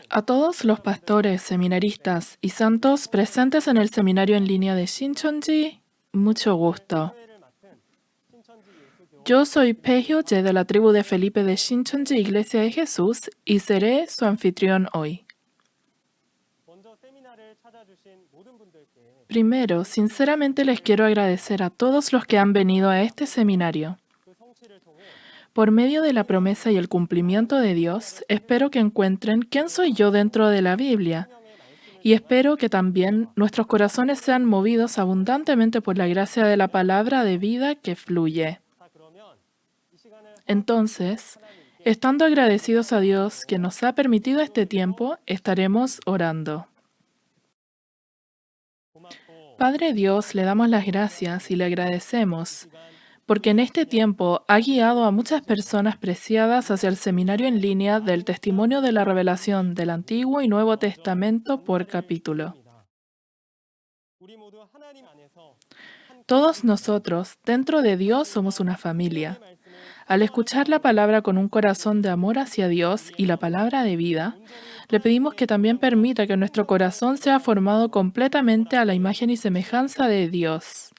A todos los pastores, seminaristas y santos presentes en el seminario en línea de Shincheonji, mucho gusto. Yo soy Pehyo-je de la tribu de Felipe de Shincheonji Iglesia de Jesús y seré su anfitrión hoy. Primero, sinceramente les quiero agradecer a todos los que han venido a este seminario. Por medio de la promesa y el cumplimiento de Dios, espero que encuentren quién soy yo dentro de la Biblia. Y espero que también nuestros corazones sean movidos abundantemente por la gracia de la palabra de vida que fluye. Entonces, estando agradecidos a Dios que nos ha permitido este tiempo, estaremos orando. Padre Dios, le damos las gracias y le agradecemos, porque en este tiempo ha guiado a muchas personas preciadas hacia el seminario en línea del testimonio de la revelación del Antiguo y Nuevo Testamento por capítulo. Todos nosotros, dentro de Dios, somos una familia. Al escuchar la palabra con un corazón de amor hacia Dios y la palabra de vida, le pedimos que también permita que nuestro corazón sea formado completamente a la imagen y semejanza de Dios.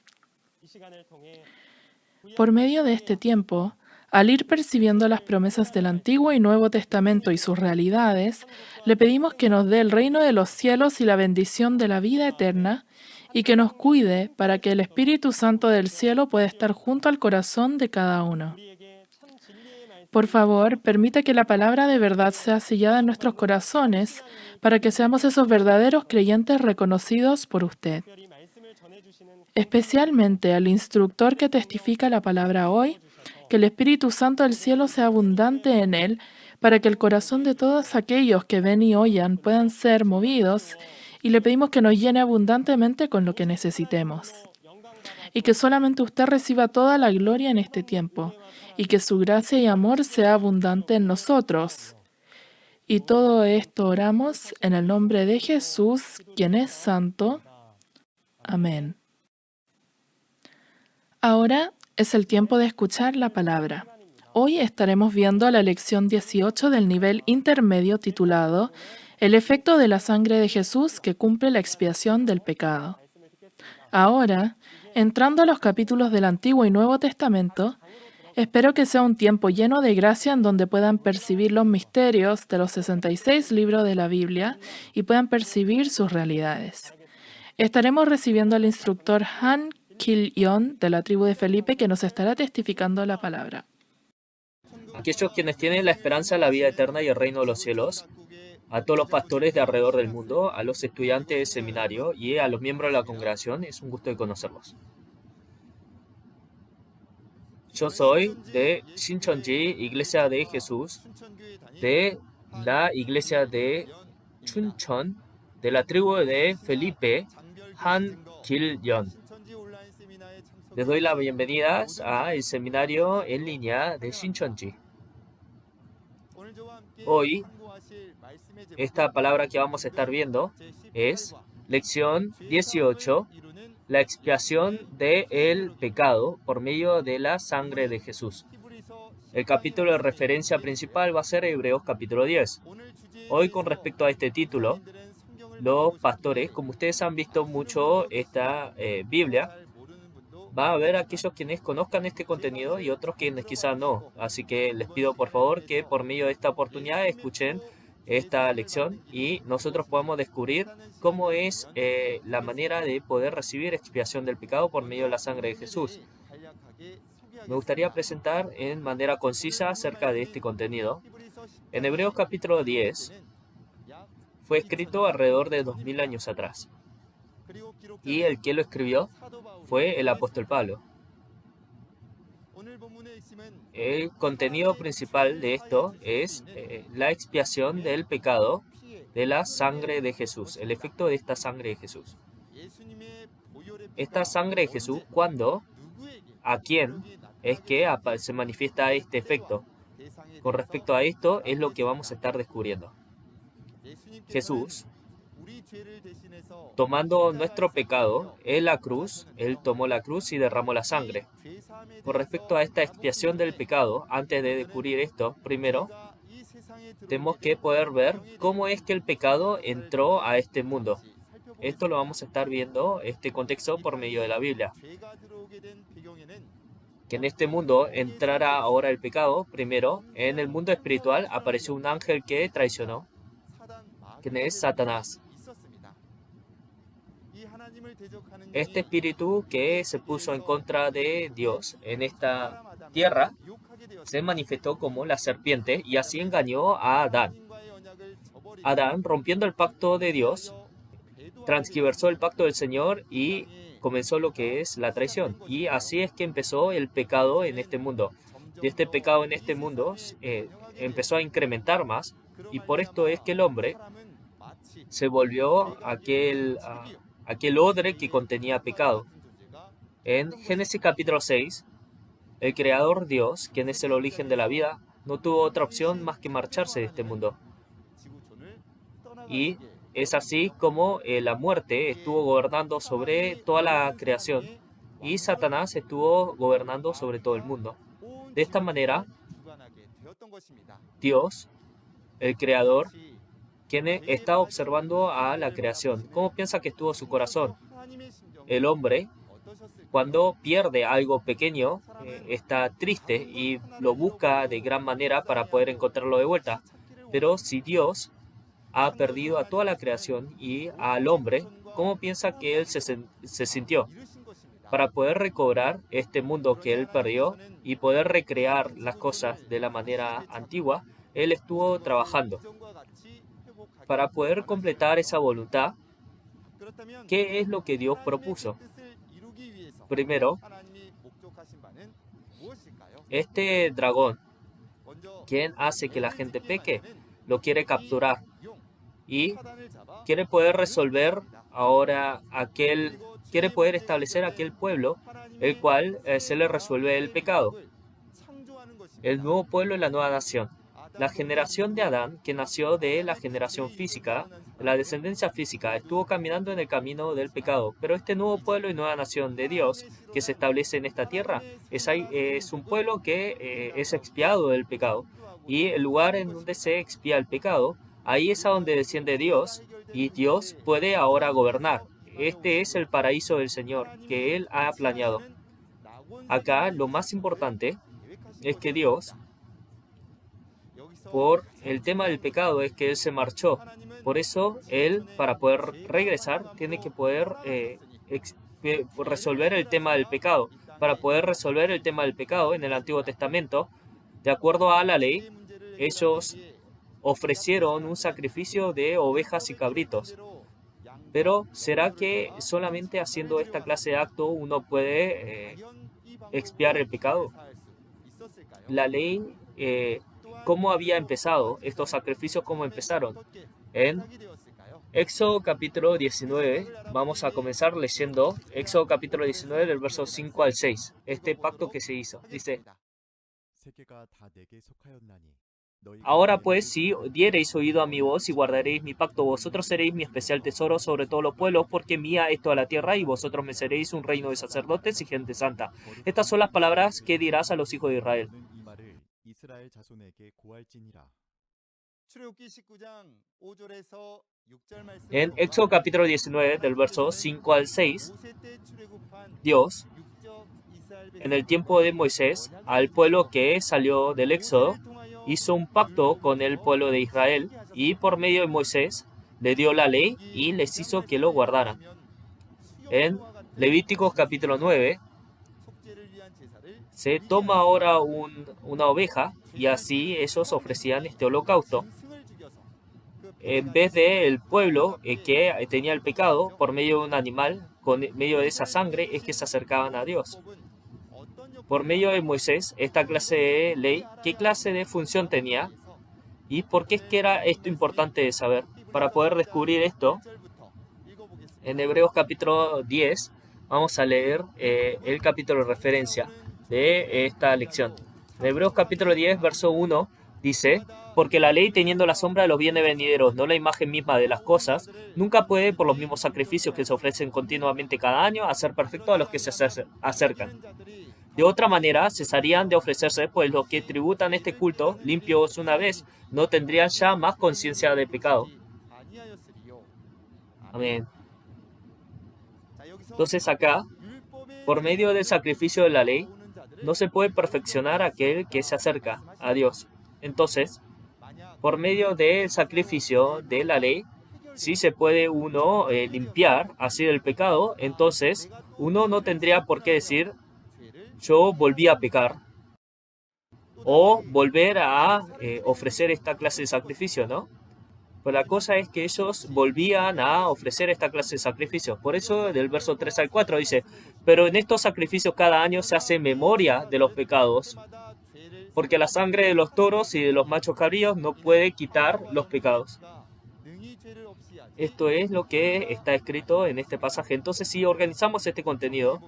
Por medio de este tiempo, al ir percibiendo las promesas del Antiguo y Nuevo Testamento y sus realidades, le pedimos que nos dé el reino de los cielos y la bendición de la vida eterna, y que nos cuide para que el Espíritu Santo del cielo pueda estar junto al corazón de cada uno. Por favor, permita que la palabra de verdad sea sellada en nuestros corazones para que seamos esos verdaderos creyentes reconocidos por usted. Especialmente al instructor que testifica la palabra hoy, que el Espíritu Santo del cielo sea abundante en él, para que el corazón de todos aquellos que ven y oyan puedan ser movidos, y le pedimos que nos llene abundantemente con lo que necesitemos. Y que solamente usted reciba toda la gloria en este tiempo, y que su gracia y amor sea abundante en nosotros. Y todo esto oramos en el nombre de Jesús, quien es santo. Amén. Ahora es el tiempo de escuchar la palabra. Hoy estaremos viendo la lección 18 del nivel intermedio titulado El efecto de la sangre de Jesús que cumple la expiación del pecado. Ahora, entrando a los capítulos del Antiguo y Nuevo Testamento, espero que sea un tiempo lleno de gracia en donde puedan percibir los misterios de los 66 libros de la Biblia y puedan percibir sus realidades. Estaremos recibiendo al instructor Han Kil-yeon de la tribu de Felipe que nos estará testificando la palabra. Aquellos quienes tienen la esperanza, la vida eterna y el reino de los cielos, a todos los pastores de alrededor del mundo, a los estudiantes de seminario y a los miembros de la congregación, es un gusto de conocerlos. Yo soy de Shincheonji, Iglesia de Jesús, de la Iglesia de Chuncheon, de la tribu de Felipe, Han Kil-yeon. Les doy las bienvenidas al seminario en línea de Shincheonji. Hoy, esta palabra que vamos a estar viendo es lección 18, la expiación del pecado por medio de la sangre de Jesús. El capítulo de referencia principal va a ser Hebreos capítulo 10. Hoy, con respecto a este título, los pastores, como ustedes han visto mucho esta Biblia, va a haber aquellos quienes conozcan este contenido y otros quienes quizás no. Así que les pido por favor que por medio de esta oportunidad escuchen esta lección y nosotros podamos descubrir cómo es la manera de poder recibir expiación del pecado por medio de la sangre de Jesús. Me gustaría presentar en manera concisa acerca de este contenido. En Hebreos capítulo 10 fue escrito alrededor de 2000 años atrás. Y el que lo escribió fue el apóstol Pablo. El contenido principal de esto es la expiación del pecado de la sangre de Jesús, el efecto de esta sangre de Jesús. Esta sangre de Jesús, ¿cuándo? ¿A quién es que se manifiesta este efecto? Con respecto a esto es lo que vamos a estar descubriendo. Jesús, tomando nuestro pecado en la cruz, Él tomó la cruz y derramó la sangre. Con respecto a esta expiación del pecado, antes de descubrir esto, primero tenemos que poder ver cómo es que el pecado entró a este mundo. Esto lo vamos a estar viendo, este contexto, por medio de la Biblia. Que en este mundo entrara ahora el pecado. Primero, en el mundo espiritual apareció un ángel que traicionó, que es Satanás. Este espíritu que se puso en contra de Dios en esta tierra se manifestó como la serpiente y así engañó a Adán. Adán, rompiendo el pacto de Dios, transgiversó el pacto del Señor y comenzó lo que es la traición. Y así es que empezó el pecado en este mundo. Y este pecado en este mundo empezó a incrementar más. Y por esto es que el hombre se volvió aquel odre que contenía pecado. En Génesis capítulo 6, el Creador Dios, quien es el origen de la vida, no tuvo otra opción más que marcharse de este mundo. Y es así como la muerte estuvo gobernando sobre toda la creación y Satanás estuvo gobernando sobre todo el mundo. De esta manera, Dios, el Creador, quien está observando a la creación, ¿cómo piensa que estuvo su corazón? El hombre, cuando pierde algo pequeño, está triste y lo busca de gran manera para poder encontrarlo de vuelta. Pero si Dios ha perdido a toda la creación y al hombre, ¿cómo piensa que él se sintió? Para poder recobrar este mundo que él perdió y poder recrear las cosas de la manera antigua, él estuvo trabajando. Para poder completar esa voluntad, ¿qué es lo que Dios propuso? Primero, este dragón, quien hace que la gente peque, lo quiere capturar y quiere poder resolver ahora quiere poder establecer aquel pueblo el cual se le resuelve el pecado. El nuevo pueblo y la nueva nación. La generación de Adán, que nació de la generación física, de la descendencia física, estuvo caminando en el camino del pecado. Pero este nuevo pueblo y nueva nación de Dios, que se establece en esta tierra, es un pueblo que es expiado del pecado. Y el lugar en donde se expía el pecado, ahí es a donde desciende Dios, y Dios puede ahora gobernar. Este es el paraíso del Señor, que Él ha planeado. Acá lo más importante es que Dios, por el tema del pecado, es que Él se marchó. Por eso, Él, para poder regresar, tiene que poder resolver el tema del pecado. Para poder resolver el tema del pecado en el Antiguo Testamento, de acuerdo a la ley, ellos ofrecieron un sacrificio de ovejas y cabritos. Pero, ¿será que solamente haciendo esta clase de acto uno puede expiar el pecado? La ley, ¿cómo había empezado? Estos sacrificios, ¿cómo empezaron? En Éxodo capítulo 19, vamos a comenzar leyendo Éxodo capítulo 19 del verso 5 al 6. Este pacto que se hizo. Dice: Ahora pues, si diereis oído a mi voz y guardaréis mi pacto, vosotros seréis mi especial tesoro sobre todos los pueblos, porque mía es toda la tierra, y vosotros me seréis un reino de sacerdotes y gente santa. Estas son las palabras que dirás a los hijos de Israel. En Éxodo capítulo 19, del verso 5 al 6, Dios, en el tiempo de Moisés, al pueblo que salió del Éxodo, hizo un pacto con el pueblo de Israel y por medio de Moisés le dio la ley y les hizo que lo guardaran. En Levíticos capítulo 9 se toma ahora una oveja y así ellos ofrecían este holocausto. En vez del pueblo que tenía el pecado, por medio de un animal, con medio de esa sangre, es que se acercaban a Dios. Por medio de Moisés, esta clase de ley, ¿qué clase de función tenía? ¿Y por qué es que era esto importante de saber? Para poder descubrir esto, en Hebreos capítulo 10, vamos a leer el capítulo de referencia de esta lección. En Hebreos capítulo 10, verso 1, dice: porque la ley, teniendo la sombra de los bienes venideros, no la imagen misma de las cosas, nunca puede, por los mismos sacrificios que se ofrecen continuamente cada año, hacer perfecto a los que se acercan. De otra manera, cesarían de ofrecerse, pues los que tributan este culto, limpios una vez, no tendrían ya más conciencia de pecado. Amén. Entonces acá, por medio del sacrificio de la ley, no se puede perfeccionar a aquel que se acerca a Dios. Entonces, por medio del sacrificio de la ley, sí se puede uno limpiar así del pecado. Entonces, uno no tendría por qué decir, yo volví a pecar, o volver a ofrecer esta clase de sacrificio, ¿no? Pues la cosa es que ellos volvían a ofrecer esta clase de sacrificios. Por eso, del verso 3 al 4 dice, pero en estos sacrificios cada año se hace memoria de los pecados, porque la sangre de los toros y de los machos cabríos no puede quitar los pecados. Esto es lo que está escrito en este pasaje. Entonces, si organizamos este contenido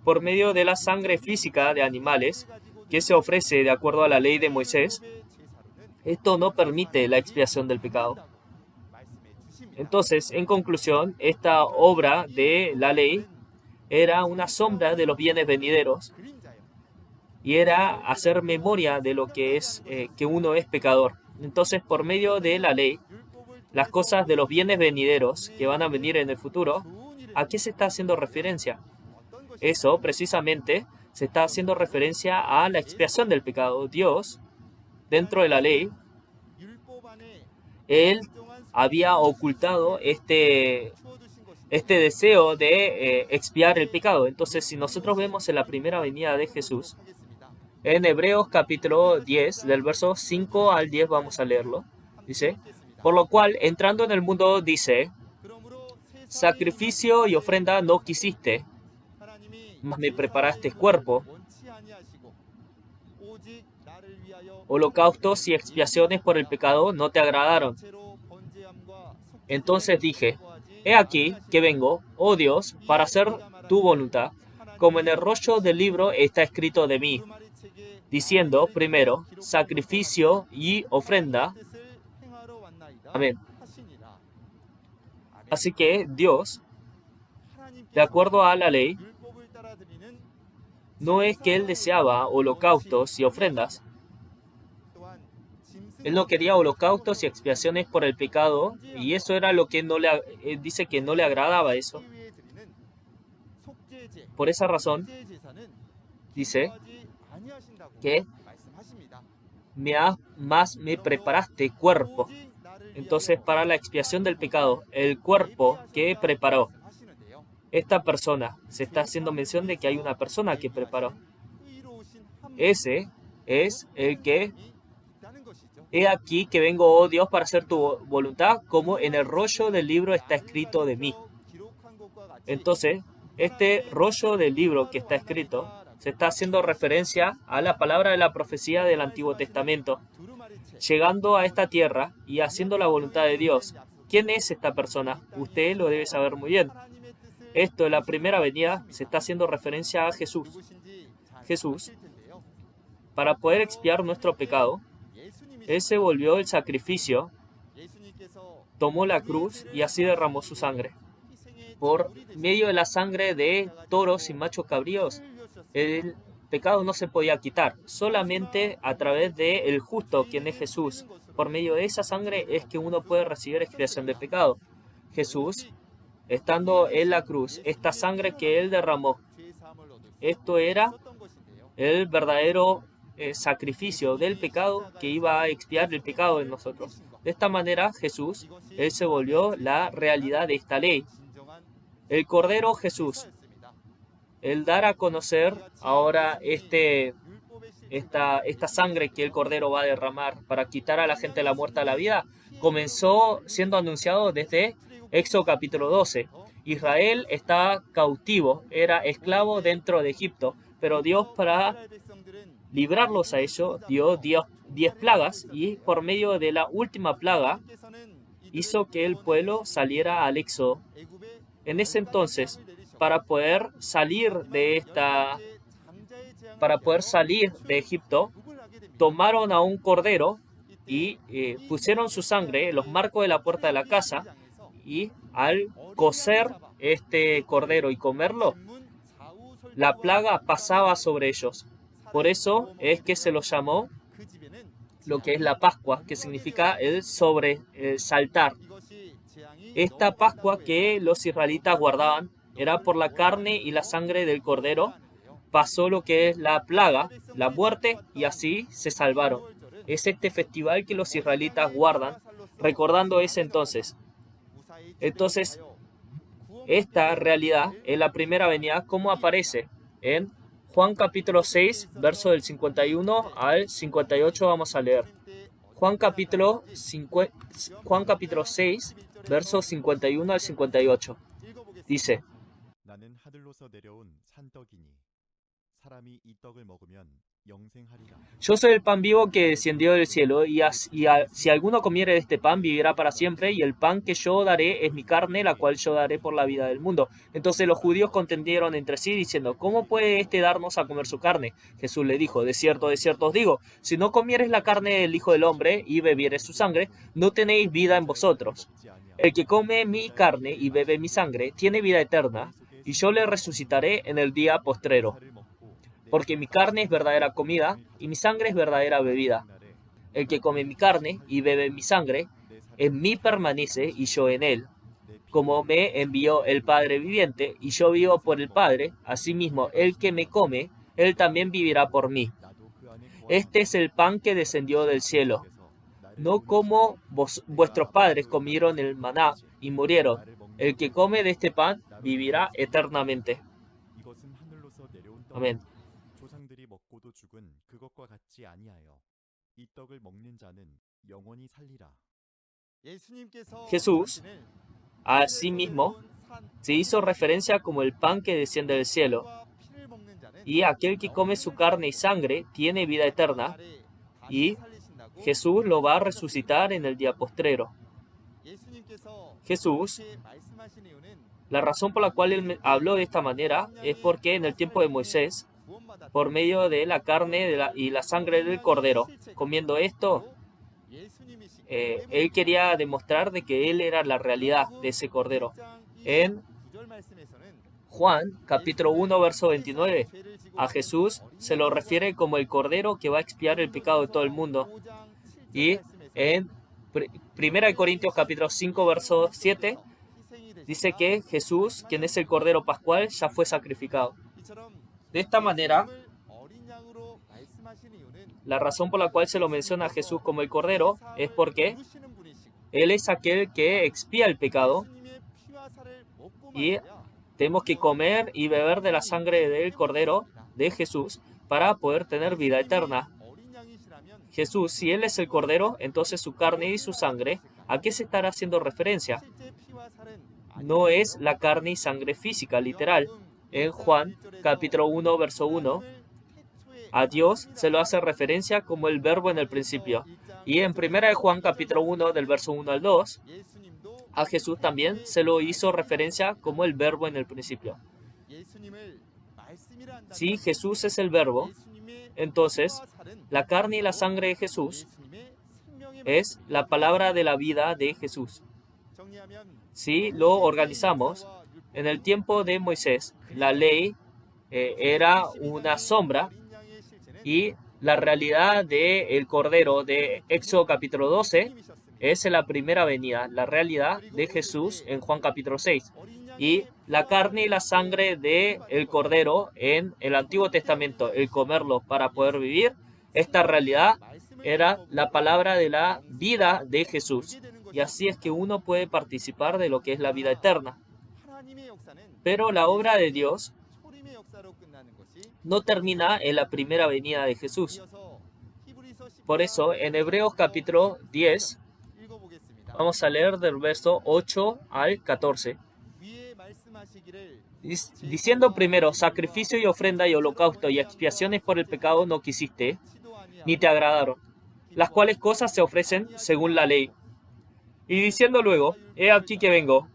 por medio de la sangre física de animales que se ofrece de acuerdo a la ley de Moisés, esto no permite la expiación del pecado. Entonces, en conclusión, esta obra de la ley era una sombra de los bienes venideros y era hacer memoria de lo que es que uno es pecador. Entonces, por medio de la ley, las cosas de los bienes venideros que van a venir en el futuro, ¿a qué se está haciendo referencia? Eso, precisamente, se está haciendo referencia a la expiación del pecado. Dios, dentro de la ley, Él había ocultado este deseo de expiar el pecado. Entonces, si nosotros vemos en la primera venida de Jesús, en Hebreos capítulo 10, del verso 5 al 10 vamos a leerlo, dice, por lo cual, entrando en el mundo, dice, sacrificio y ofrenda no quisiste, mas me preparaste cuerpo. Holocaustos y expiaciones por el pecado no te agradaron. Entonces dije, he aquí que vengo, oh Dios, para hacer tu voluntad, como en el rollo del libro está escrito de mí, diciendo, primero, sacrificio y ofrenda. Amén. Así que Dios, de acuerdo a la ley, no es que Él deseaba holocaustos y ofrendas. Él no quería holocaustos y expiaciones por el pecado, y eso era lo que él dice que no le agradaba eso. Por esa razón, dice que me preparaste cuerpo. Entonces, para la expiación del pecado, el cuerpo que preparó esta persona, se está haciendo mención de que hay una persona que preparó. Ese es el que, he aquí que vengo, oh Dios, para hacer tu voluntad, como en el rollo del libro está escrito de mí. Entonces, este rollo del libro que está escrito, se está haciendo referencia a la palabra de la profecía del Antiguo Testamento, llegando a esta tierra y haciendo la voluntad de Dios. ¿Quién es esta persona? Usted lo debe saber muy bien. Esto, en la primera venida, se está haciendo referencia a Jesús. Jesús, para poder expiar nuestro pecado, Él se volvió el sacrificio, tomó la cruz y así derramó su sangre. Por medio de la sangre de toros y machos cabríos, el pecado no se podía quitar. Solamente a través del justo, quien es Jesús, por medio de esa sangre es que uno puede recibir expiación de pecado. Jesús, estando en la cruz, esta sangre que Él derramó, esto era el verdadero sacrificio del pecado que iba a expiar el pecado en nosotros. De esta manera, Jesús, Él se volvió la realidad de esta ley. El Cordero Jesús, el dar a conocer ahora esta sangre que el Cordero va a derramar para quitar a la gente de la muerte a la vida, comenzó siendo anunciado desde Éxodo capítulo 12. Israel estaba cautivo, era esclavo dentro de Egipto, pero Dios, para librarlos a ellos, dio 10 plagas, y por medio de la última plaga hizo que el pueblo saliera al éxodo. En ese entonces, para poder salir de Egipto, tomaron a un cordero y pusieron su sangre en los marcos de la puerta de la casa, y al cocer este cordero y comerlo, la plaga pasaba sobre ellos. Por eso es que se los llamó lo que es la Pascua, que significa el saltar. Esta Pascua que los israelitas guardaban era por la carne y la sangre del cordero. Pasó lo que es la plaga, la muerte, y así se salvaron. Es este festival que los israelitas guardan, recordando ese entonces. Entonces, esta realidad en la primera venida, ¿cómo aparece? En Juan capítulo 6, verso del 51 al 58 vamos a leer. Juan capítulo 6, verso 51 al 58. Dice: Yo soy el pan vivo que descendió del cielo, si alguno comiere de este pan, vivirá para siempre, y el pan que yo daré es mi carne, la cual yo daré por la vida del mundo. Entonces los judíos contendieron entre sí, diciendo: ¿Cómo puede éste darnos a comer su carne? Jesús le dijo: de cierto os digo, si no comieres la carne del Hijo del Hombre y bebieres su sangre, no tenéis vida en vosotros. El que come mi carne y bebe mi sangre, tiene vida eterna, y yo le resucitaré en el día postrero. Porque mi carne es verdadera comida, y mi sangre es verdadera bebida. El que come mi carne y bebe mi sangre, en mí permanece y yo en él. Como me envió el Padre viviente, y yo vivo por el Padre, asimismo el que me come, él también vivirá por mí. Este es el pan que descendió del cielo. No como vuestros padres comieron el maná y murieron. El que come de este pan vivirá eternamente. Amén. Jesús, asimismo, se hizo referencia como el pan que desciende del cielo, y aquel que come su carne y sangre tiene vida eterna, y Jesús lo va a resucitar en el día postrero. Jesús, la razón por la cual él habló de esta manera es porque en el tiempo de Moisés, por medio de la carne y la sangre del cordero, comiendo esto, él quería demostrar de que él era la realidad de ese cordero. En Juan, capítulo 1, verso 29, a Jesús se lo refiere como el cordero que va a expiar el pecado de todo el mundo. Y en 1 Corintios, capítulo 5, verso 7, dice que Jesús, quien es el cordero pascual, ya fue sacrificado. De esta manera, la razón por la cual se lo menciona a Jesús como el cordero es porque Él es aquel que expía el pecado, y tenemos que comer y beber de la sangre del cordero de Jesús para poder tener vida eterna. Jesús, si Él es el cordero, entonces su carne y su sangre, ¿a qué se estará haciendo referencia? No es la carne y sangre física, literal. En Juan, capítulo 1, verso 1, a Dios se lo hace referencia como el verbo en el principio. Y en 1 Juan, capítulo 1, del verso 1 al 2, a Jesús también se lo hizo referencia como el verbo en el principio. Si Jesús es el verbo, entonces la carne y la sangre de Jesús es la palabra de la vida de Jesús. Si lo organizamos, en el tiempo de Moisés, la ley era una sombra, y la realidad del Cordero de Éxodo capítulo 12 es la primera venida, la realidad de Jesús en Juan capítulo 6. Y la carne y la sangre del Cordero en el Antiguo Testamento, el comerlo para poder vivir, esta realidad era la palabra de la vida de Jesús. Y así es que uno puede participar de lo que es la vida eterna. Pero la obra de Dios no termina en la primera venida de Jesús. Por eso, en Hebreos capítulo 10, vamos a leer del verso 8 al 14. Diciendo primero: sacrificio y ofrenda y holocausto y expiaciones por el pecado no quisiste, ni te agradaron, las cuales cosas se ofrecen según la ley. Y diciendo luego: he aquí que vengo,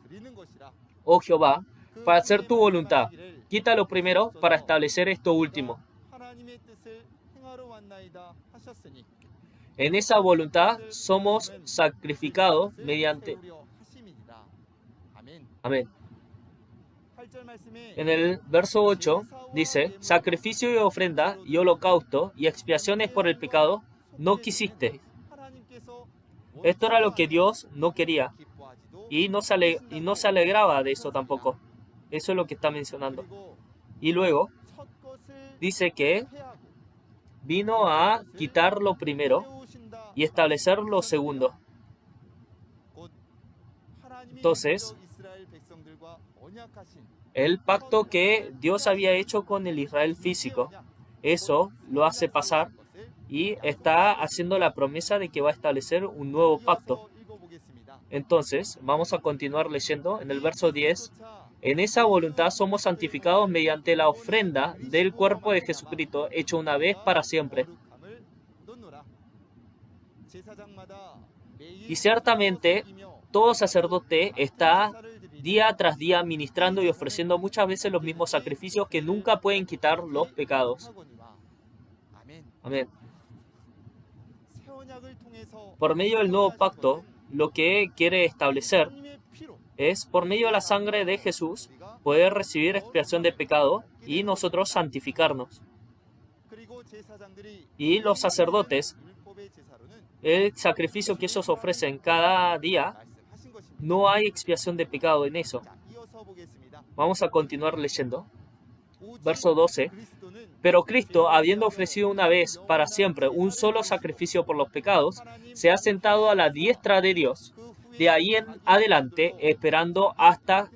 oh Jehová, para hacer tu voluntad. Quita lo primero para establecer esto último. En esa voluntad somos sacrificados mediante... Amén. En el verso 8 dice, sacrificio y ofrenda y holocausto y expiaciones por el pecado no quisiste. Esto era lo que Dios no quería y no se alegraba de eso tampoco. Eso es lo que está mencionando. Y luego dice que vino a quitar lo primero y establecer lo segundo. Entonces, el pacto que Dios había hecho con el Israel físico, eso lo hace pasar y está haciendo la promesa de que va a establecer un nuevo pacto. Entonces, vamos a continuar leyendo en el verso 10. En esa voluntad somos santificados mediante la ofrenda del cuerpo de Jesucristo, hecho una vez para siempre. Y ciertamente, todo sacerdote está día tras día ministrando y ofreciendo muchas veces los mismos sacrificios que nunca pueden quitar los pecados. Amén. Por medio del nuevo pacto, lo que quiere establecer es, por medio de la sangre de Jesús, poder recibir expiación de pecado y nosotros santificarnos. Y los sacerdotes, el sacrificio que ellos ofrecen cada día, no hay expiación de pecado en eso. Vamos a continuar leyendo. Verso 12. Pero Cristo, habiendo ofrecido una vez para siempre un solo sacrificio por los pecados, se ha sentado a la diestra de Dios. De ahí en adelante, esperando hasta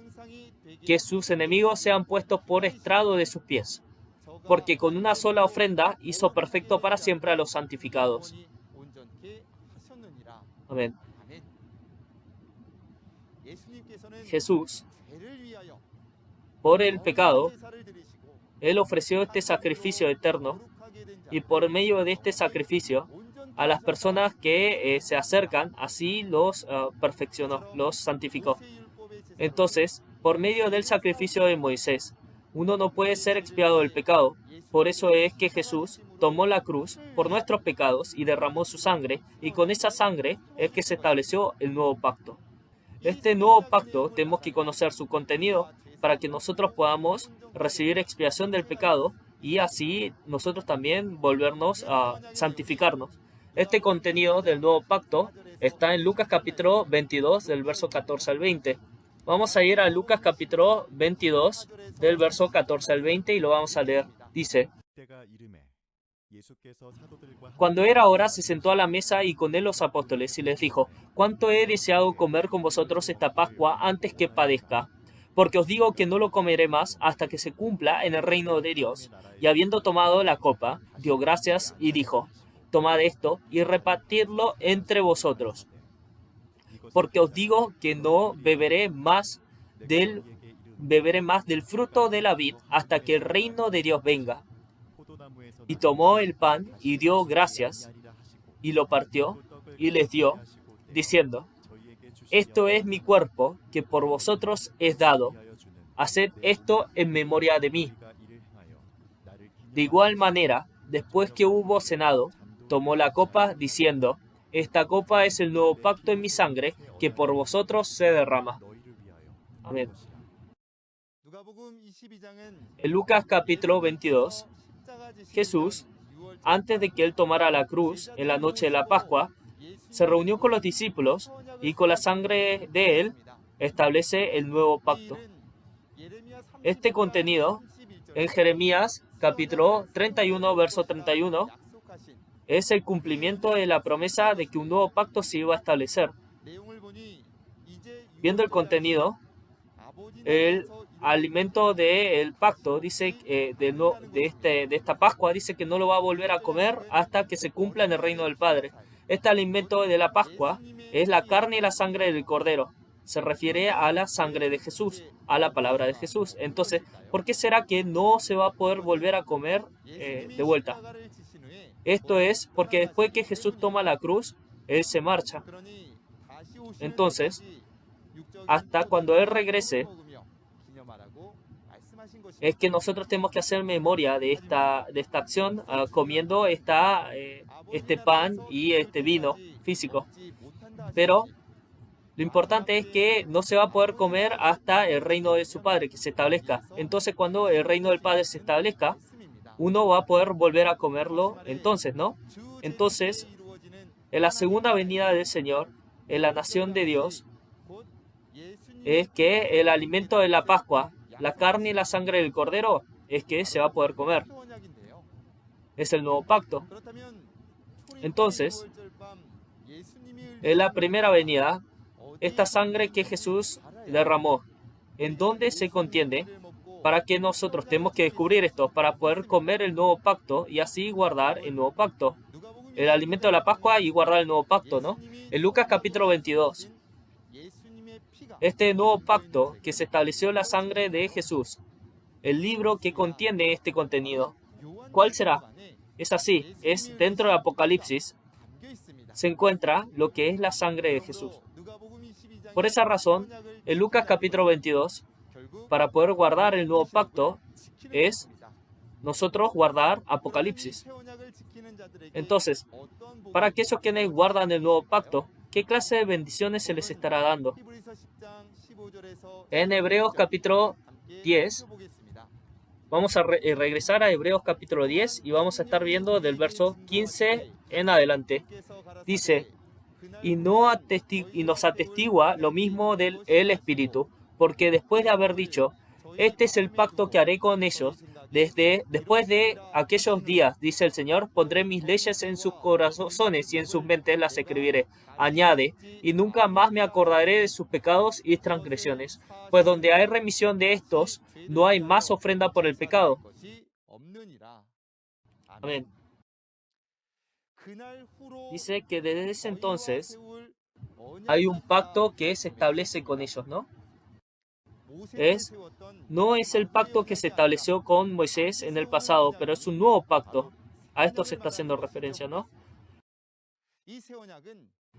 que sus enemigos sean puestos por estrado de sus pies. Porque con una sola ofrenda hizo perfecto para siempre a los santificados. Amén. Jesús, por el pecado, Él ofreció este sacrificio eterno y por medio de este sacrificio a las personas que se acercan, así los perfeccionó, los santificó. Entonces, por medio del sacrificio de Moisés, uno no puede ser expiado del pecado. Por eso es que Jesús tomó la cruz por nuestros pecados y derramó su sangre, y con esa sangre es que se estableció el nuevo pacto. Este nuevo pacto tenemos que conocer su contenido para que nosotros podamos recibir expiación del pecado y así nosotros también volvernos a santificarnos. Este contenido del nuevo pacto está en Lucas capítulo 22 del verso 14 al 20. Vamos a ir a Lucas capítulo 22 del verso 14 al 20 y lo vamos a leer. Dice: Cuando era hora, se sentó a la mesa y con él los apóstoles y les dijo: «Cuánto he deseado comer con vosotros esta Pascua antes que padezca, porque os digo que no lo comeré más hasta que se cumpla en el reino de Dios». Y habiendo tomado la copa, dio gracias y dijo: «Tomad esto y repartidlo entre vosotros, porque os digo que no beberé más del fruto de la vid hasta que el reino de Dios venga». Y tomó el pan y dio gracias, y lo partió, y les dio, diciendo: «Esto es mi cuerpo, que por vosotros es dado. Haced esto en memoria de mí». De igual manera, después que hubo cenado, tomó la copa, diciendo: «Esta copa es el nuevo pacto en mi sangre, que por vosotros se derrama». Amén. En Lucas capítulo 22, Jesús, antes de que él tomara la cruz en la noche de la Pascua, se reunió con los discípulos y con la sangre de él establece el nuevo pacto. Este contenido en Jeremías capítulo 31, verso 31, es el cumplimiento de la promesa de que un nuevo pacto se iba a establecer. Viendo el contenido, el alimento del pacto dice de esta Pascua dice que no lo va a volver a comer hasta que se cumpla en el reino del Padre. Este alimento de la Pascua es la carne y la sangre del Cordero. Se refiere a la sangre de Jesús, a la palabra de Jesús. Entonces, ¿por qué será que no se va a poder volver a comer de vuelta? Esto es porque después que Jesús toma la cruz, Él se marcha. Entonces, hasta cuando Él regrese, es que nosotros tenemos que hacer memoria de esta acción comiendo este pan y este vino físico. Pero Lo importante es que no se va a poder comer hasta el reino de su Padre, que se establezca. Entonces, cuando el reino del Padre se establezca, uno va a poder volver a comerlo entonces, ¿no? Entonces, en la segunda venida del Señor, en la nación de Dios, es que el alimento de la Pascua, la carne y la sangre del Cordero, es que se va a poder comer. Es el nuevo pacto. Entonces, en la primera venida, esta sangre que Jesús derramó, ¿en dónde se contiene? Para que nosotros tenemos que descubrir esto, para poder comer el nuevo pacto y así guardar el nuevo pacto. El alimento de la Pascua y guardar el nuevo pacto, ¿no? En Lucas capítulo 22, este nuevo pacto que se estableció en la sangre de Jesús, el libro que contiene este contenido, ¿cuál será? Es así, es dentro del Apocalipsis, se encuentra lo que es la sangre de Jesús. Por esa razón, en Lucas capítulo 22, para poder guardar el nuevo pacto, es nosotros guardar Apocalipsis. Entonces, para aquellos quienes guardan el nuevo pacto, ¿qué clase de bendiciones se les estará dando? En Hebreos capítulo 10, vamos a regresar a Hebreos capítulo 10 y vamos a estar viendo del verso 15 en adelante. Dice, y nos atestigua lo mismo del el Espíritu, porque después de haber dicho, este es el pacto que haré con ellos, después de aquellos días, dice el Señor, pondré mis leyes en sus corazones y en sus mentes las escribiré. Añade, y nunca más me acordaré de sus pecados y transgresiones, pues donde hay remisión de estos, no hay más ofrenda por el pecado. Amén. Dice que desde ese entonces hay un pacto que se establece con ellos, ¿no? No es el pacto que se estableció con Moisés en el pasado, pero es un nuevo pacto. A esto se está haciendo referencia, ¿no?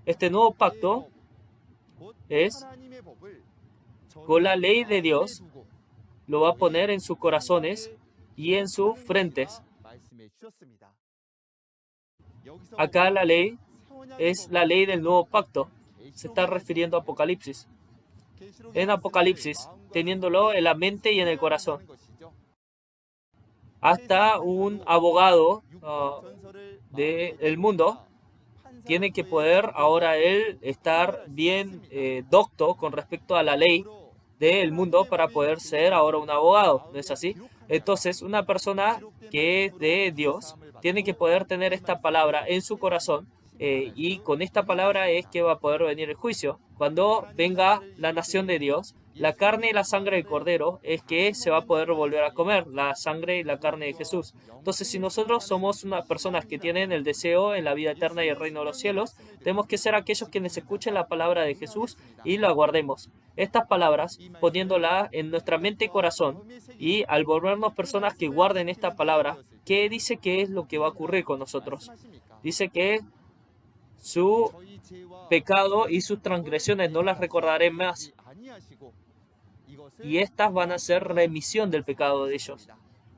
Este nuevo pacto es con la ley de Dios, lo va a poner en sus corazones y en sus frentes. Acá la ley es la ley del nuevo pacto. Se está refiriendo a Apocalipsis. En Apocalipsis, teniéndolo en la mente y en el corazón. Hasta un abogado del mundo tiene que poder ahora él estar bien docto con respecto a la ley del mundo para poder ser ahora un abogado, ¿no es así? Entonces, una persona que es de Dios tiene que poder tener esta palabra en su corazón y con esta palabra es que va a poder venir el juicio. Cuando venga la nación de Dios, la carne y la sangre del Cordero es que se va a poder volver a comer, la sangre y la carne de Jesús. Entonces, si nosotros somos unas personas que tienen el deseo en la vida eterna y el reino de los cielos, tenemos que ser aquellos quienes escuchen la palabra de Jesús y la guardemos. Estas palabras, poniéndola en nuestra mente y corazón, y al volvernos personas que guarden esta palabra, ¿qué dice que es lo que va a ocurrir con nosotros? Dice que su pecado y sus transgresiones no las recordaré más. Y estas van a ser remisión del pecado de ellos.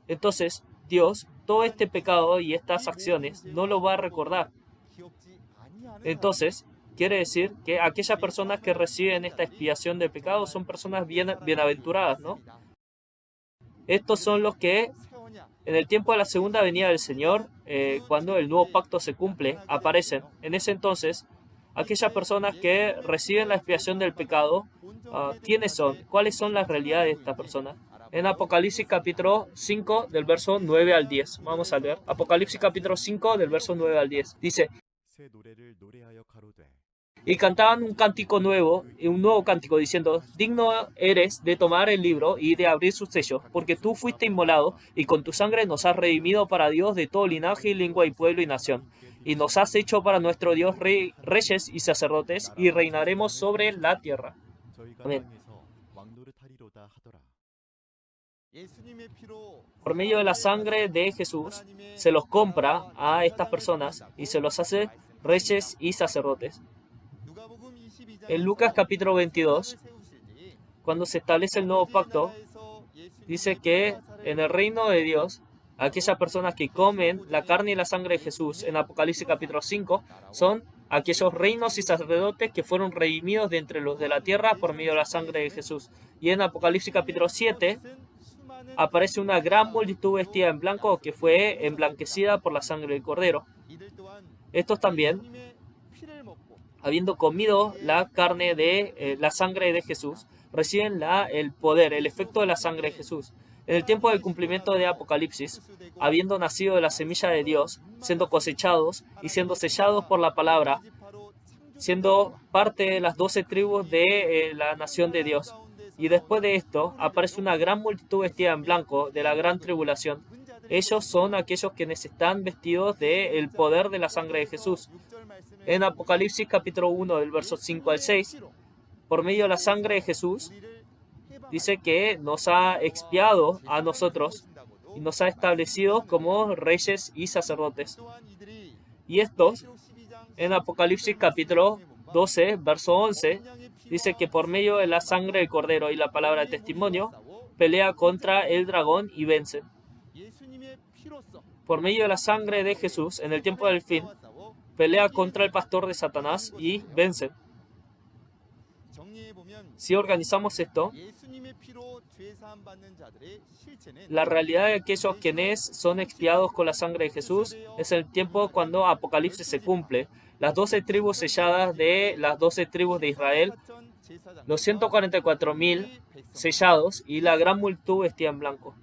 Entonces, Dios, todo este pecado y estas acciones no lo va a recordar. Entonces, quiere decir que aquellas personas que reciben esta expiación del pecado son personas bienaventuradas, ¿no? Estos son los que en el tiempo de la segunda venida del Señor, cuando el nuevo pacto se cumple, aparecen. En ese entonces, aquellas personas que reciben la expiación del pecado, ¿quiénes son? ¿Cuáles son las realidades de esta persona? En Apocalipsis capítulo 5 del verso 9 al 10. Vamos a leer. Apocalipsis capítulo 5 del verso 9 al 10. Dice, y cantaban un cántico nuevo, un nuevo cántico diciendo, digno eres de tomar el libro y de abrir sus sellos, porque tú fuiste inmolado y con tu sangre nos has redimido para Dios de todo linaje y lengua y pueblo y nación. Y nos has hecho para nuestro Dios reyes y sacerdotes y reinaremos sobre la tierra. Amén. Por medio de la sangre de Jesús se los compra a estas personas y se los hace reyes y sacerdotes. En Lucas capítulo 22, cuando se establece el nuevo pacto, dice que en el reino de Dios, aquellas personas que comen la carne y la sangre de Jesús, en Apocalipsis capítulo 5, son aquellos reinos y sacerdotes que fueron redimidos de entre los de la tierra por medio de la sangre de Jesús. Y en Apocalipsis capítulo 7 aparece una gran multitud vestida en blanco que fue emblanquecida por la sangre del Cordero. Estos también, habiendo comido la carne de la sangre de Jesús, reciben el poder, el efecto de la sangre de Jesús. En el tiempo del cumplimiento de Apocalipsis, habiendo nacido de la semilla de Dios, siendo cosechados y siendo sellados por la palabra, siendo parte de las 12 tribus de la nación de Dios. Y después de esto, aparece una gran multitud vestida en blanco de la gran tribulación. Ellos son aquellos quienes están vestidos del poder de la sangre de Jesús. En Apocalipsis capítulo 1, del verso 5 al 6, por medio de la sangre de Jesús, dice que nos ha expiado a nosotros y nos ha establecido como reyes y sacerdotes. Y estos, en Apocalipsis capítulo 12, verso 11, dice que por medio de la sangre del Cordero y la palabra de testimonio, pelea contra el dragón y vence. Por medio de la sangre de Jesús, en el tiempo del fin, pelea contra el pastor de Satanás y vence. Si organizamos esto, la realidad de aquellos quienes son expiados con la sangre de Jesús es el tiempo cuando Apocalipsis se cumple. Las 12 tribus selladas de las 12 tribus de Israel, los 144.000 sellados y la gran multitud vestida en blanco.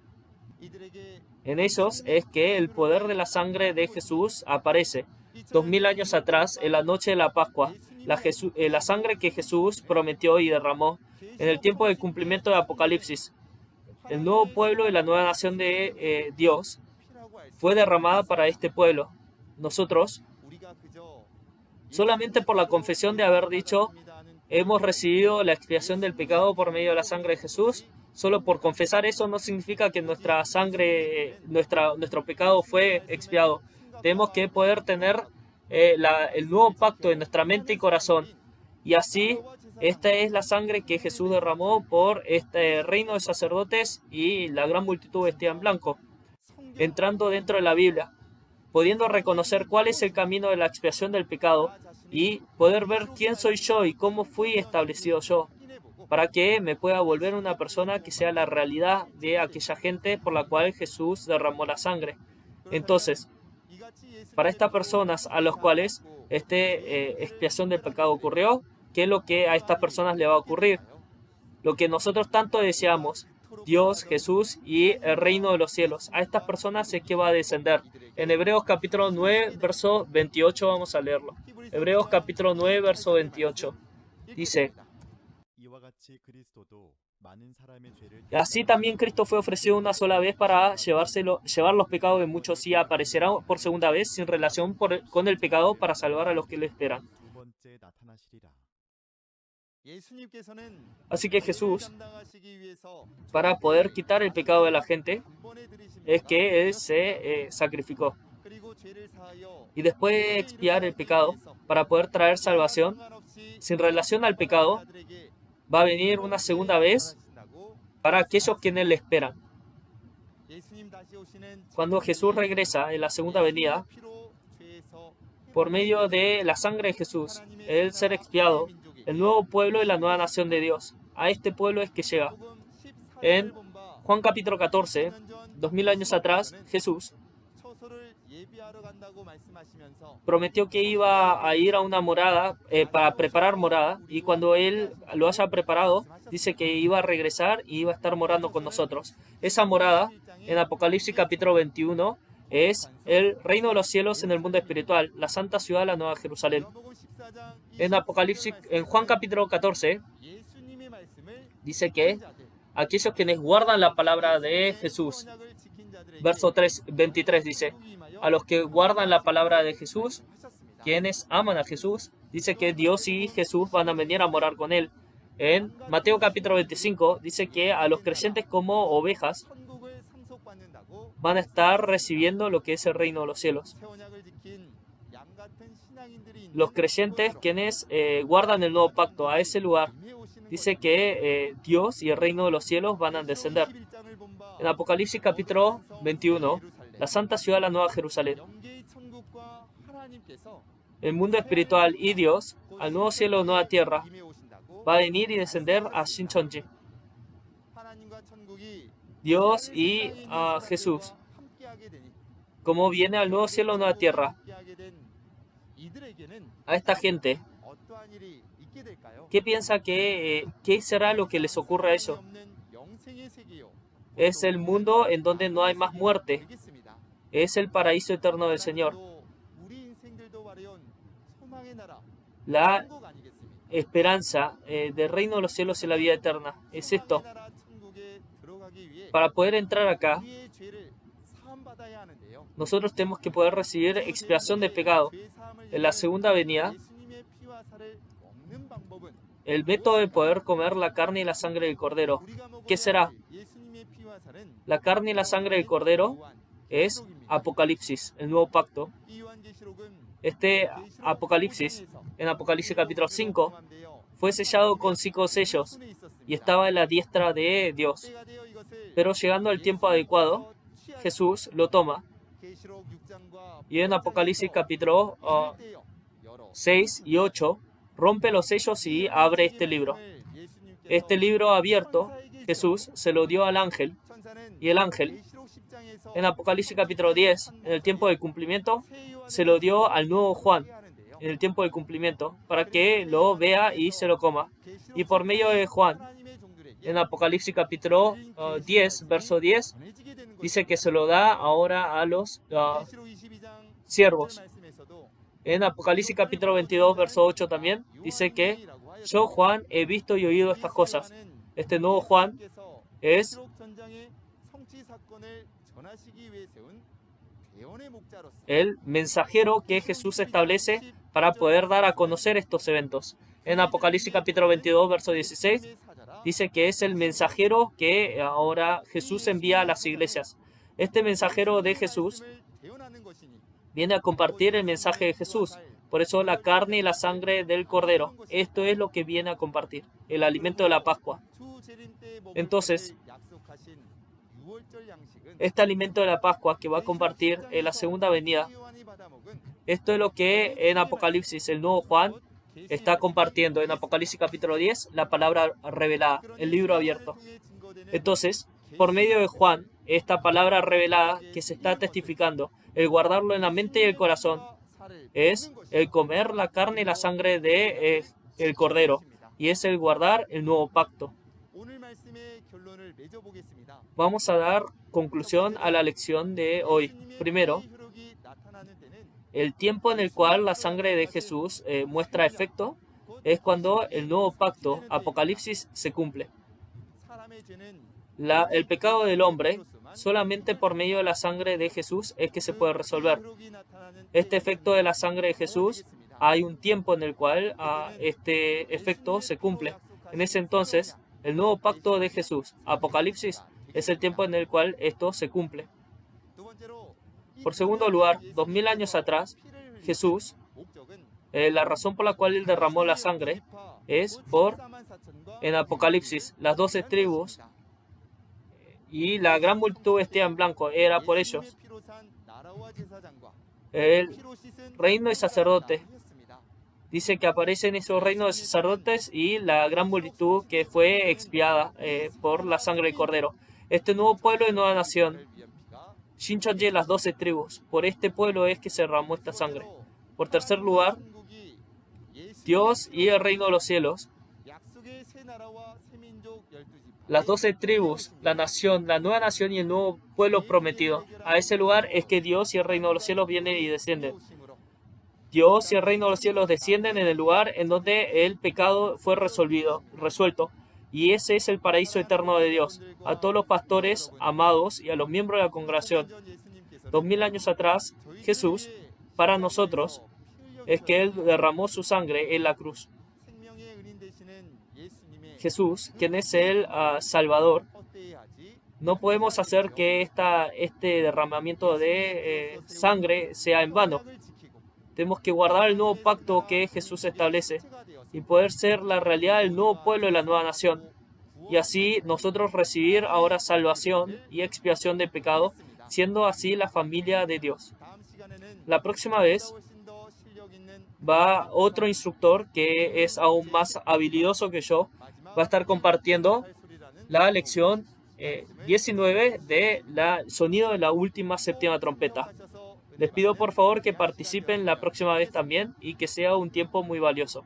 En ellos es que el poder de la sangre de Jesús aparece. 2000 años atrás, en la noche de la Pascua, la sangre que Jesús prometió y derramó en el tiempo del cumplimiento de Apocalipsis, el nuevo pueblo y la nueva nación de Dios, fue derramada para este pueblo. Nosotros, solamente por la confesión de haber dicho, hemos recibido la expiación del pecado por medio de la sangre de Jesús, solo por confesar eso no significa que nuestra sangre, nuestro pecado fue expiado. Tenemos que poder tener el nuevo pacto en nuestra mente y corazón. Y así, esta es la sangre que Jesús derramó por este reino de sacerdotes y la gran multitud vestida en blanco, entrando dentro de la Biblia, pudiendo reconocer cuál es el camino de la expiación del pecado y poder ver quién soy yo y cómo fui establecido yo, para que me pueda volver una persona que sea la realidad de aquella gente por la cual Jesús derramó la sangre. Entonces, para estas personas a las cuales esta expiación del pecado ocurrió, ¿qué es lo que a estas personas le va a ocurrir? Lo que nosotros tanto deseamos, Dios, Jesús y el reino de los cielos. A estas personas es que va a descender. En Hebreos capítulo 9, verso 28 vamos a leerlo. Hebreos capítulo 9, verso 28. Dice: así también Cristo fue ofrecido una sola vez para llevar los pecados de muchos y aparecerá por segunda vez sin relación con el pecado para salvar a los que le esperan. Así que Jesús, para poder quitar el pecado de la gente, es que Él se sacrificó. Y después de expiar el pecado, para poder traer salvación, sin relación al pecado, va a venir una segunda vez para aquellos quienes le esperan. Cuando Jesús regresa en la segunda venida, por medio de la sangre de Jesús, el ser expiado, el nuevo pueblo y la nueva nación de Dios. A este pueblo es que llega. En Juan capítulo 14, 2000 años atrás, Jesús prometió que iba a ir a una morada para preparar morada, y cuando Él lo haya preparado, dice que iba a regresar y iba a estar morando con nosotros. Esa morada, en Apocalipsis capítulo 21, es el reino de los cielos en el mundo espiritual, la santa ciudad, la nueva Jerusalén. En Juan capítulo 14, dice que aquellos quienes guardan la palabra de Jesús, verso 23 dice, a los que guardan la palabra de Jesús, quienes aman a Jesús, dice que Dios y Jesús van a venir a morar con Él. En Mateo capítulo 25 dice que a los creyentes como ovejas van a estar recibiendo lo que es el reino de los cielos. Los creyentes quienes guardan el nuevo pacto, a ese lugar, dice que Dios y el reino de los cielos van a descender. En Apocalipsis capítulo 21, la santa ciudad, la nueva Jerusalén. el mundo espiritual y Dios, al nuevo cielo o nueva tierra, va a venir y descender a Shincheonji. Dios y Jesús, como viene al nuevo cielo o nueva tierra, a esta gente, ¿qué piensa qué será lo que les ocurre a ellos? Es el mundo en donde no hay más muerte. Es el paraíso eterno del Señor. La esperanza del reino de los cielos y la vida eterna. Es esto. Para poder entrar acá, nosotros tenemos que poder recibir expiación de pecado. En la segunda venida, el método de poder comer la carne y la sangre del Cordero. ¿Qué será? La carne y la sangre del Cordero es Apocalipsis, el nuevo pacto. Este Apocalipsis, en Apocalipsis capítulo 5, fue sellado con 5 sellos y estaba en la diestra de Dios. Pero llegando al tiempo adecuado, Jesús lo toma. Y en Apocalipsis capítulo 6 y 8, rompe los sellos y abre este libro. Este libro abierto, Jesús se lo dio al ángel. Y el ángel, en Apocalipsis capítulo 10, en el tiempo del cumplimiento, se lo dio al nuevo Juan, en el tiempo del cumplimiento, para que lo vea y se lo coma. Y por medio de Juan, en Apocalipsis capítulo 10, verso 10, dice que se lo da ahora a los siervos. En Apocalipsis capítulo 22, verso 8 también, dice que yo, Juan, he visto y oído estas cosas. Este nuevo Juan es el mensajero que Jesús establece para poder dar a conocer estos eventos. En Apocalipsis capítulo 22, verso 16, dice que es el mensajero que ahora Jesús envía a las iglesias. Este mensajero de Jesús viene a compartir el mensaje de Jesús. Por eso la carne y la sangre del Cordero. Esto es lo que viene a compartir, el alimento de la Pascua. Entonces, este alimento de la Pascua que va a compartir en la segunda venida, esto es lo que en Apocalipsis el nuevo Juan está compartiendo. En Apocalipsis capítulo 10, la palabra revelada, el libro abierto. Entonces, por medio de Juan, esta palabra revelada que se está testificando, el guardarlo en la mente y el corazón, es el comer la carne y la sangre de el Cordero, y es el guardar el nuevo pacto. Vamos a dar conclusión a la lección de hoy. Primero, el tiempo en el cual la sangre de Jesús muestra efecto es cuando el nuevo pacto, Apocalipsis, se cumple. El pecado del hombre, solamente por medio de la sangre de Jesús es que se puede resolver. Este efecto de la sangre de Jesús, hay un tiempo en el cual este efecto se cumple. En ese entonces, el nuevo pacto de Jesús, Apocalipsis, es el tiempo en el cual esto se cumple. Por segundo lugar, 2000 años atrás, Jesús, la razón por la cual él derramó la sangre es en Apocalipsis, las 12 tribus y la gran multitud vestida en blanco, era por ellos. El reino de sacerdotes, dice que aparecen esos reinos de sacerdotes y la gran multitud que fue expiada por la sangre del Cordero. Este nuevo pueblo y nueva nación, Shincheonji, las 12 tribus, por este pueblo es que se derramó esta sangre. Por tercer lugar, Dios y el reino de los cielos, las 12 tribus, la nación, la nueva nación y el nuevo pueblo prometido. A ese lugar es que Dios y el reino de los cielos vienen y descienden. Dios y el reino de los cielos descienden en el lugar en donde el pecado fue resuelto. Y ese es el paraíso eterno de Dios. A todos los pastores amados y a los miembros de la congregación. 2000 años atrás, Jesús, para nosotros, es que Él derramó su sangre en la cruz. Jesús, quien es el Salvador, no podemos hacer que este derramamiento de sangre sea en vano. Tenemos que guardar el nuevo pacto que Jesús establece y poder ser la realidad del nuevo pueblo y la nueva nación. Y así nosotros recibir ahora salvación y expiación de pecado, siendo así la familia de Dios. La próxima vez va otro instructor que es aún más habilidoso que yo, va a estar compartiendo la lección 19 de sonido de la última séptima trompeta. Les pido por favor que participen la próxima vez también y que sea un tiempo muy valioso.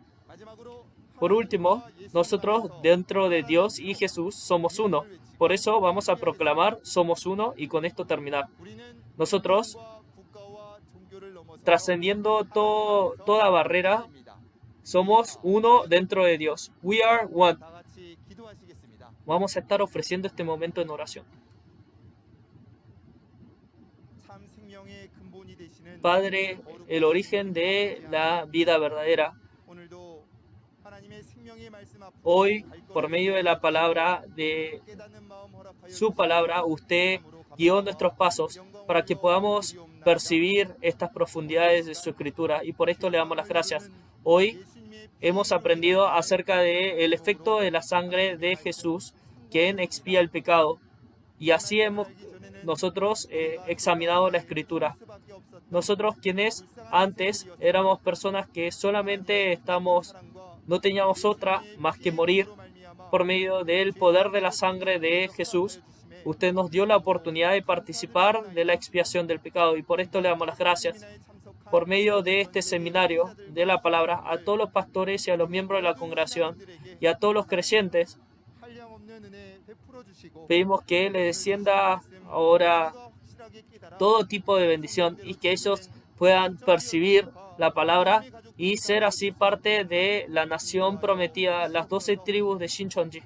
Por último, nosotros dentro de Dios y Jesús somos uno. Por eso vamos a proclamar somos uno y con esto terminar. Nosotros, trascendiendo toda barrera, somos uno dentro de Dios. We are one. Vamos a estar ofreciendo este momento en oración. Padre, el origen de la vida verdadera, hoy, por medio de la palabra, de su palabra, usted guió nuestros pasos para que podamos percibir estas profundidades de su escritura y por esto le damos las gracias. Hoy hemos aprendido acerca del efecto de la sangre de Jesús, quien expía el pecado, y así hemos nosotros examinado la escritura. Nosotros quienes antes éramos personas que solamente no teníamos otra más que morir, por medio del poder de la sangre de Jesús, usted nos dio la oportunidad de participar de la expiación del pecado y por esto le damos las gracias. Por medio de este seminario de la palabra, a todos los pastores y a los miembros de la congregación y a todos los creyentes, pedimos que le descienda ahora todo tipo de bendición y que ellos puedan percibir la palabra y ser así parte de la nación prometida, las 12 tribus de Shincheonji.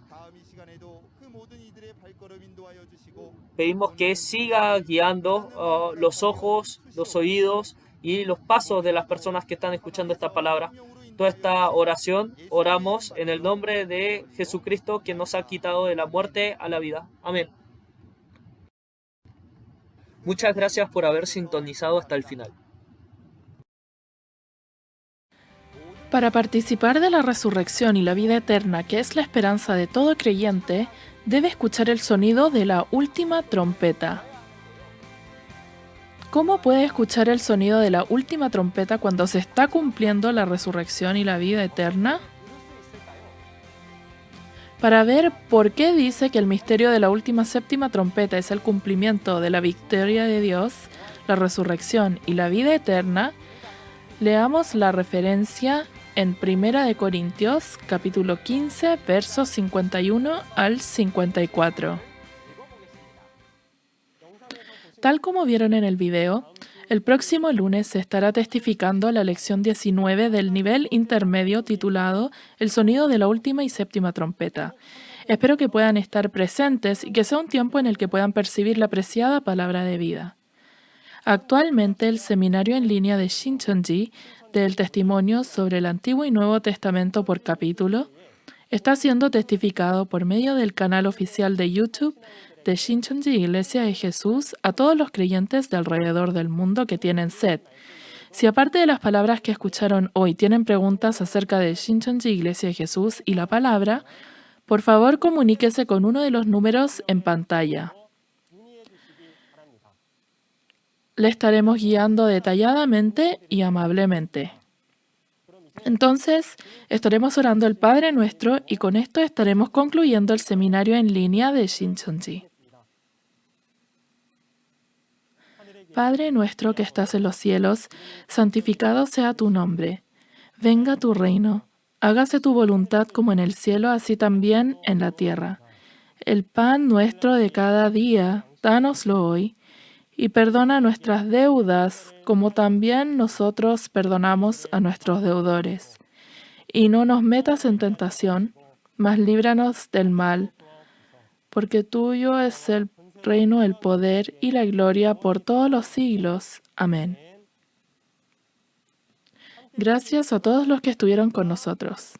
Pedimos que siga guiando los ojos, los oídos y los pasos de las personas que están escuchando esta palabra. Toda esta oración oramos en el nombre de Jesucristo, que nos ha quitado de la muerte a la vida. Amén. Muchas gracias por haber sintonizado hasta el final. Para participar de la resurrección y la vida eterna, que es la esperanza de todo creyente, debe escuchar el sonido de la última trompeta. ¿Cómo puede escuchar el sonido de la última trompeta cuando se está cumpliendo la resurrección y la vida eterna? Para ver por qué dice que el misterio de la última séptima trompeta es el cumplimiento de la victoria de Dios, la resurrección y la vida eterna, leamos la referencia en 1 Corintios, capítulo 15, versos 51 al 54. Tal como vieron en el video, el próximo lunes se estará testificando la lección 19 del nivel intermedio titulado El sonido de la última y séptima trompeta. Espero que puedan estar presentes y que sea un tiempo en el que puedan percibir la preciada palabra de vida. Actualmente, el seminario en línea de Shincheonji del testimonio sobre el Antiguo y Nuevo Testamento por capítulo está siendo testificado por medio del canal oficial de YouTube de Shincheonji Iglesia de Jesús a todos los creyentes de alrededor del mundo que tienen sed. Si aparte de las palabras que escucharon hoy tienen preguntas acerca de Shincheonji Iglesia de Jesús y la palabra, por favor comuníquese con uno de los números en pantalla. Le estaremos guiando detalladamente y amablemente. Entonces, estaremos orando el Padre Nuestro y con esto estaremos concluyendo el seminario en línea de Shincheonji. Padre nuestro que estás en los cielos, santificado sea tu nombre. Venga tu reino. Hágase tu voluntad como en el cielo, así también en la tierra. El pan nuestro de cada día, dánoslo hoy. Y perdona nuestras deudas, como también nosotros perdonamos a nuestros deudores. Y no nos metas en tentación, mas líbranos del mal, porque tuyo es el reino, el poder y la gloria por todos los siglos. Amén. Gracias a todos los que estuvieron con nosotros.